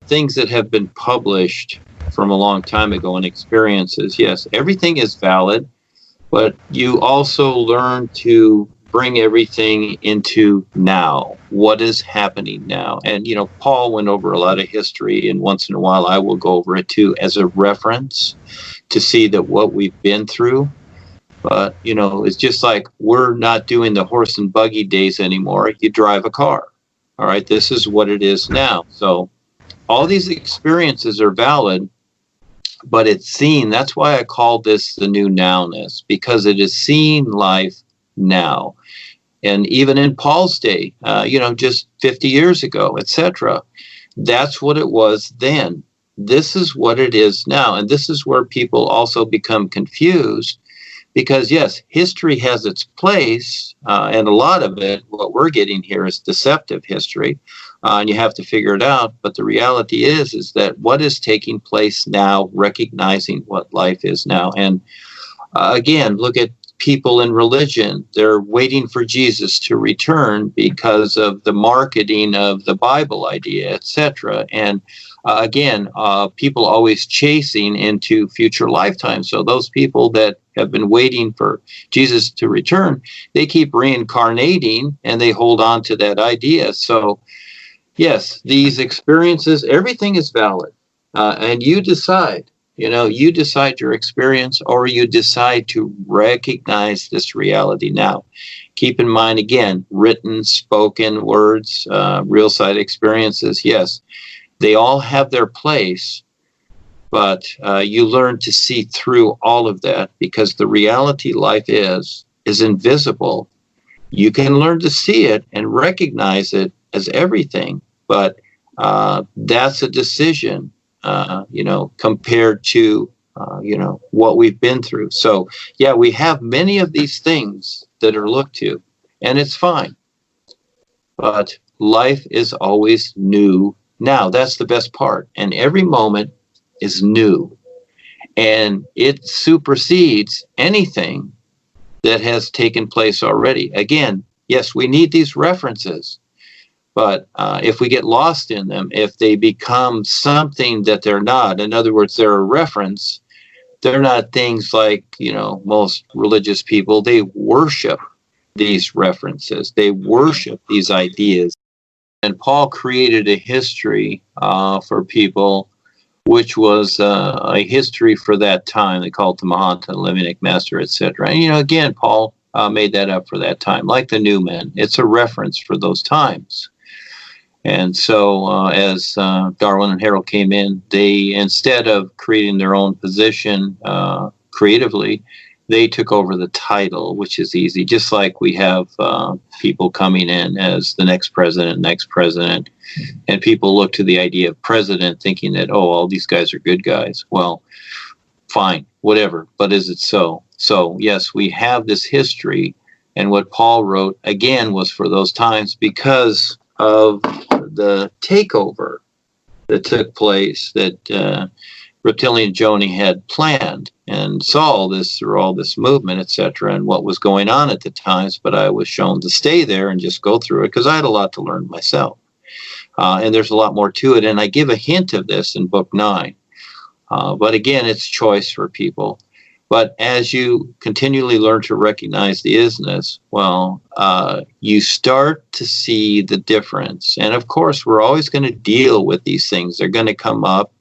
things that have been published from a long time ago and experiences, yes, everything is valid, but you also learn to bring everything into now. What is happening now? And, Paul went over a lot of history, and once in a while I will go over it too as a reference to see that what we've been through. But, it's just like we're not doing the horse and buggy days anymore. You drive a car. All right, this is what it is now. So all these experiences are valid, but it's seen. That's why I call this the new nowness, because it is seeing life now. And even in Paul's day, just 50 years ago, etc., that's what it was then. This is what it is now. And this is where people also become confused, because, yes, history has its place, and a lot of it, what we're getting here is deceptive history, and you have to figure it out. But the reality is that what is taking place now, recognizing what life is now. And again, look at people in religion. They're waiting for Jesus to return because of the marketing of the Bible idea, etc. And again, people always chasing into future lifetimes. So those people that have been waiting for Jesus to return, they keep reincarnating and they hold on to that idea. So yes, these experiences, everything is valid. And you decide. You decide your experience, or you decide to recognize this reality now. Keep in mind, again, written, spoken words, real side experiences, yes, they all have their place, but you learn to see through all of that, because the reality life is invisible. You can learn to see it and recognize it as everything, but that's a decision. Compared to, what we've been through. So, yeah, we have many of these things that are looked to, and it's fine. But life is always new now. That's the best part. And every moment is new. And it supersedes anything that has taken place already. Again, yes, we need these references. But if we get lost in them, if they become something that they're not, in other words, they're a reference, they're not things like, most religious people, they worship these references. They worship these ideas. And Paul created a history for people, which was a history for that time. They called it the Mahanta, Liminic Master, etc. And, again, Paul made that up for that time, like the new men. It's a reference for those times. And so as Darwin and Harold came in, they, instead of creating their own position creatively, they took over the title, which is easy, just like we have people coming in as the next president, and people look to the idea of president thinking that, all these guys are good guys. Well, fine, whatever, but is it so? So, yes, we have this history, and what Paul wrote, again, was for those times because of the takeover that took place that Reptilian Joni had planned, and saw all this through all this movement, etc., and what was going on at the times. But I was shown to stay there and just go through it because I had a lot to learn myself. And there's a lot more to it. And I give a hint of this in book 9. But again, it's choice for people. But as you continually learn to recognize the isness, you start to see the difference. And of course, we're always going to deal with these things. They're going to come up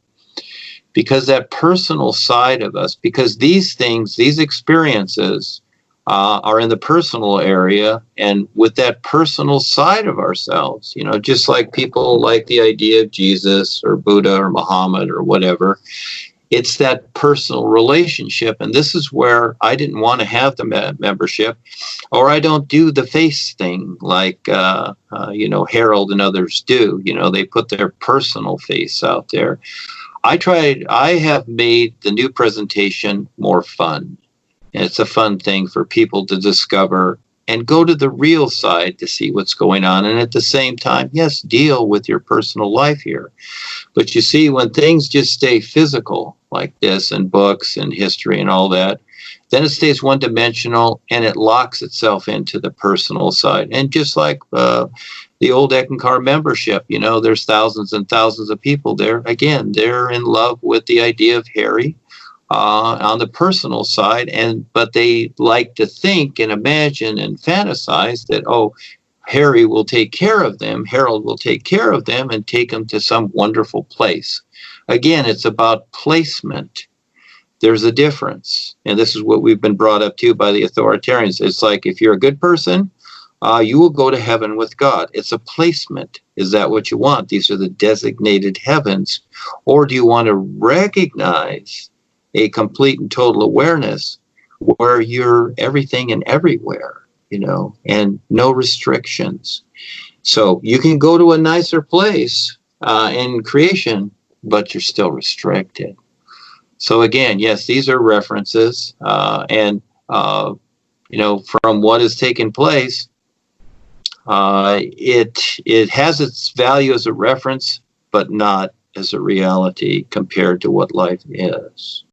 because that personal side of us, because these things, these experiences are in the personal area, and with that personal side of ourselves, just like people like the idea of Jesus or Buddha or Muhammad or whatever. It's that personal relationship, and this is where I didn't want to have the membership, or I don't do the face thing like, Harold and others do. They put their personal face out there. I have made the new presentation more fun. And it's a fun thing for people to discover and go to the real side to see what's going on. And at the same time, yes, deal with your personal life here. But you see, when things just stay physical like this, and books and history and all that, then it stays one-dimensional and it locks itself into the personal side. And just like the old Eckankar membership. You know, there's thousands and thousands of people there. Again, they're in love with the idea of Harry on the personal side, but they like to think and imagine and fantasize that, oh, Harry will take care of them, Harold will take care of them and take them to some wonderful place. Again, it's about placement. There's a difference. And this is what we've been brought up to by the authoritarians. It's like, if you're a good person, you will go to heaven with God. It's a placement. Is that what you want? These are the designated heavens. Or do you want to recognize a complete and total awareness where you're everything and everywhere, you know, and no restrictions? So you can go to a nicer place in creation, but you're still restricted. So again, yes, these are references, and you know, from what has taken place, it has its value as a reference, but not as a reality compared to what life is.